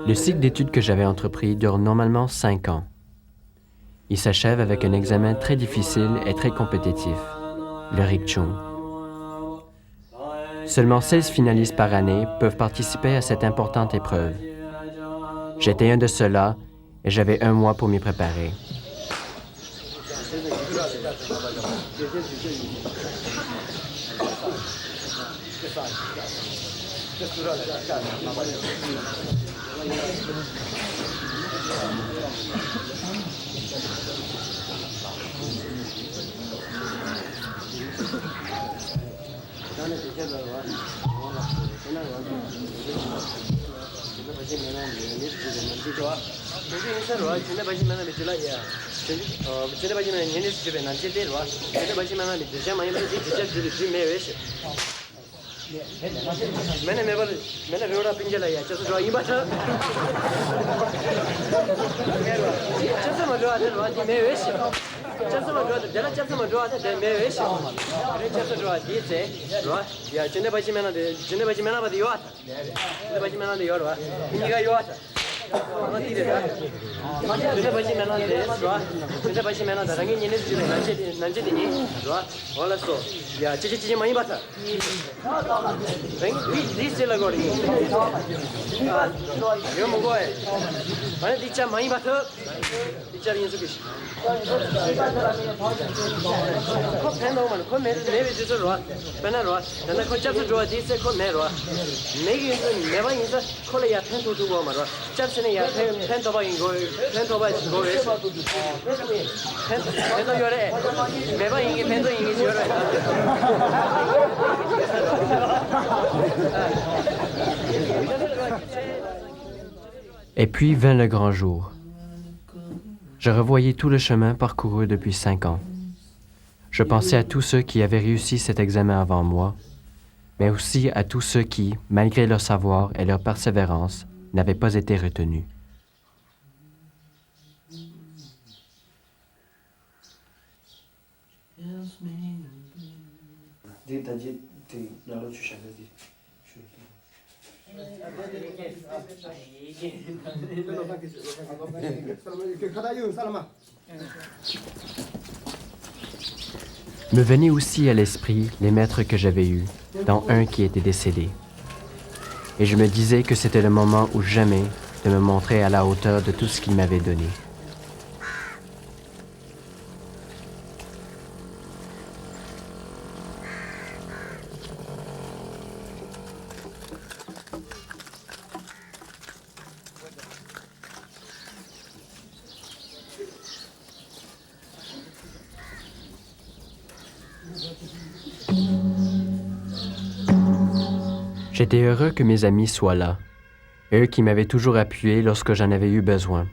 Le cycle d'études que j'avais entrepris dure normalement 5 ans. Il s'achève avec un examen très difficile et très compétitif, le Rikchung. Seulement 16 finalistes par année peuvent participer à cette importante épreuve. J'étais un de ceux-là et j'avais 1 mois pour m'y préparer. Et puis vint le grand jour. Je revoyais tout le chemin parcouru depuis 5 ans. Je pensais à tous ceux qui avaient réussi cet examen avant moi, mais aussi à tous ceux qui, malgré leur savoir et leur persévérance, n'avaient pas été retenus. Me venaient aussi à l'esprit les maîtres que j'avais eus, dont un qui était décédé. Et je me disais que c'était le moment ou jamais de me montrer à la hauteur de tout ce qu'il m'avait donné. J'étais heureux que mes amis soient là, eux qui m'avaient toujours appuyé lorsque j'en avais eu besoin.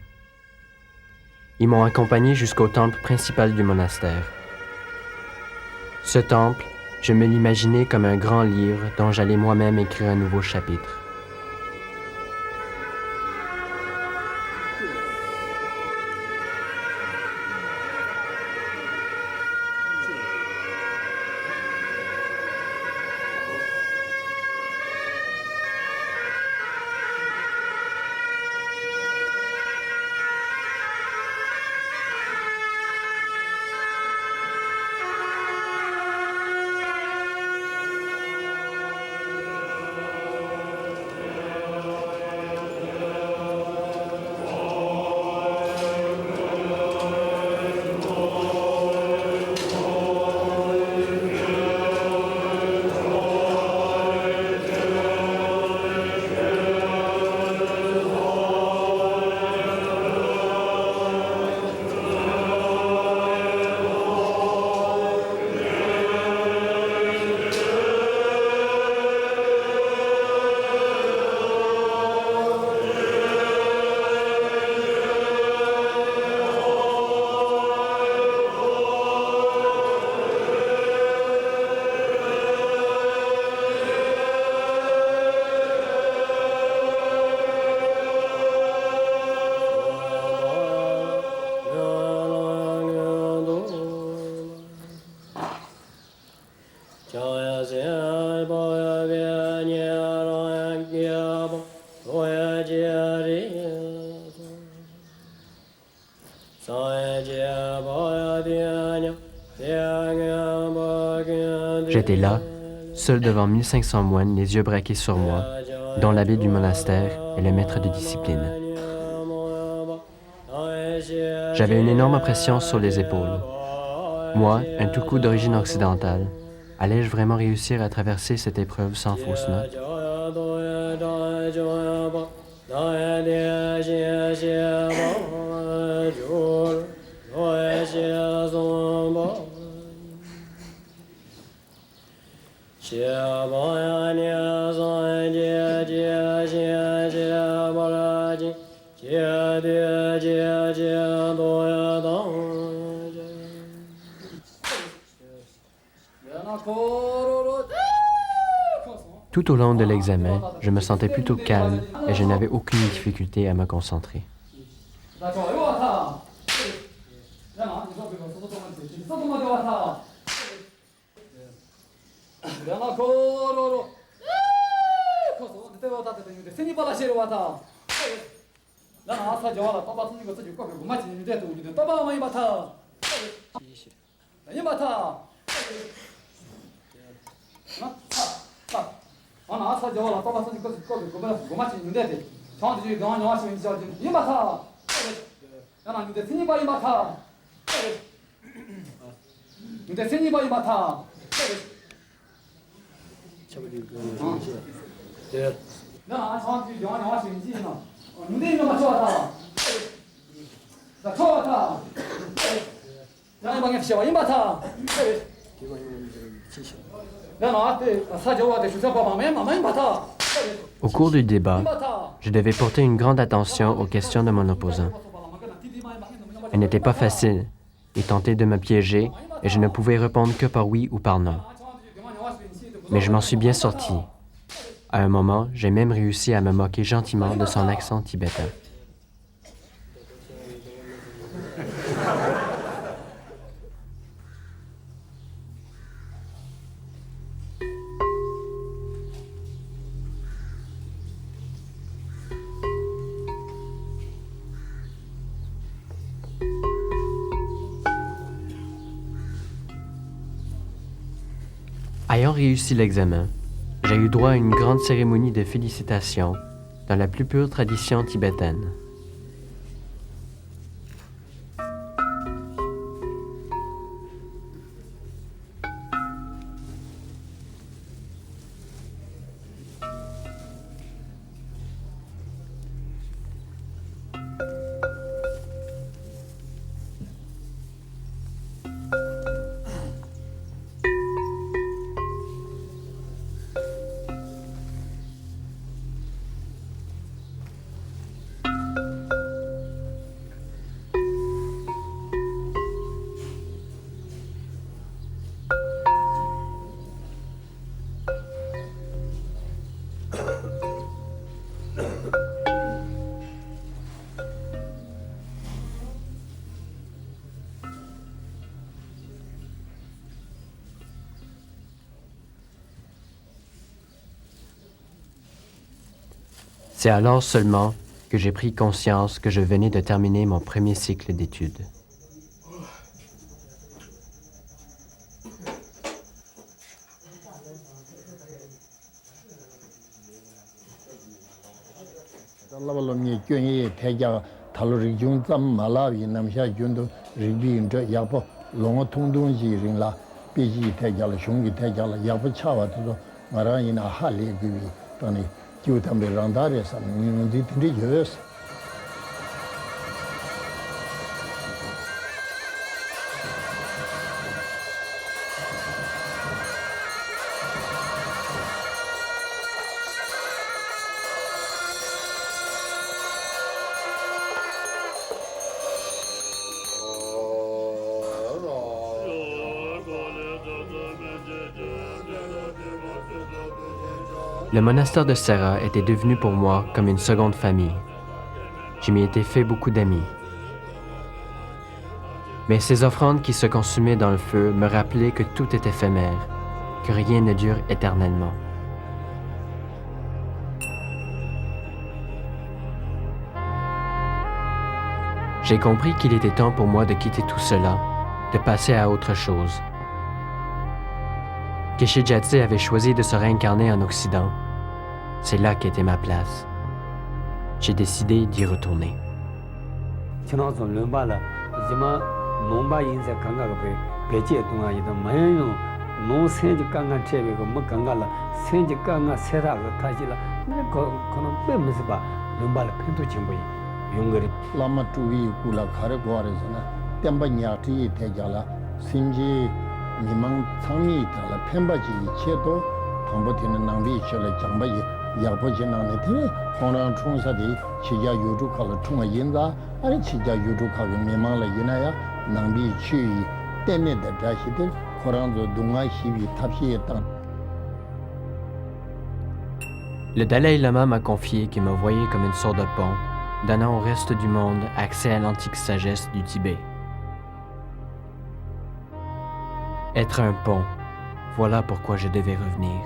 Ils m'ont accompagné jusqu'au temple principal du monastère. Ce temple, je me l'imaginais comme un grand livre dont j'allais moi-même écrire un nouveau chapitre. J'étais là, seul devant 1500 moines, les yeux braqués sur moi, dont l'abbé du monastère et le maître de discipline. J'avais une énorme pression sur les épaules. Moi, un tout coup d'origine occidentale, allais-je vraiment réussir à traverser cette épreuve sans fausse note? Tout au long de l'examen, je me sentais plutôt calme et je n'avais aucune difficulté à me concentrer. Au cours du débat, je devais porter une grande attention aux questions de mon opposant. Elles n'étaient pas faciles. Il tentait de me piéger et je ne pouvais répondre que par oui ou par non. Mais je m'en suis bien sorti. À un moment, j'ai même réussi à me moquer gentiment de son accent tibétain. Ayant réussi l'examen, j'ai eu droit à une grande cérémonie de félicitations dans la plus pure tradition tibétaine. C'est alors seulement que j'ai pris conscience que je venais de terminer mon premier cycle d'études. Le monastère de Serra était devenu pour moi comme une seconde famille. Je m'y étais fait beaucoup d'amis. Mais ces offrandes qui se consumaient dans le feu me rappelaient que tout est éphémère, que rien ne dure éternellement. J'ai compris qu'il était temps pour moi de quitter tout cela, de passer à autre chose. Geshe Gyatso avait choisi de se réincarner en Occident. C'est là qu'était ma place. J'ai décidé d'y retourner. Lama tuwi kula khare gware zana temba nyati te jala simji mimang changmi tala pemba ji cheto thangbo tina nangbi chela jangba yakbo ji nangne tene hongrang chungsa di chija yudu kala chunga yinza ari chija yudu kala mimang la yinaya nangbi chuyi tenne da dashi de khorangzo dunga hiwi tapshi tang. Le Dalai Lama m'a confié qu'il me voyait comme une sorte de pont, donnant au reste du monde accès à l'antique sagesse du Tibet. Être un pont, voilà pourquoi je devais revenir.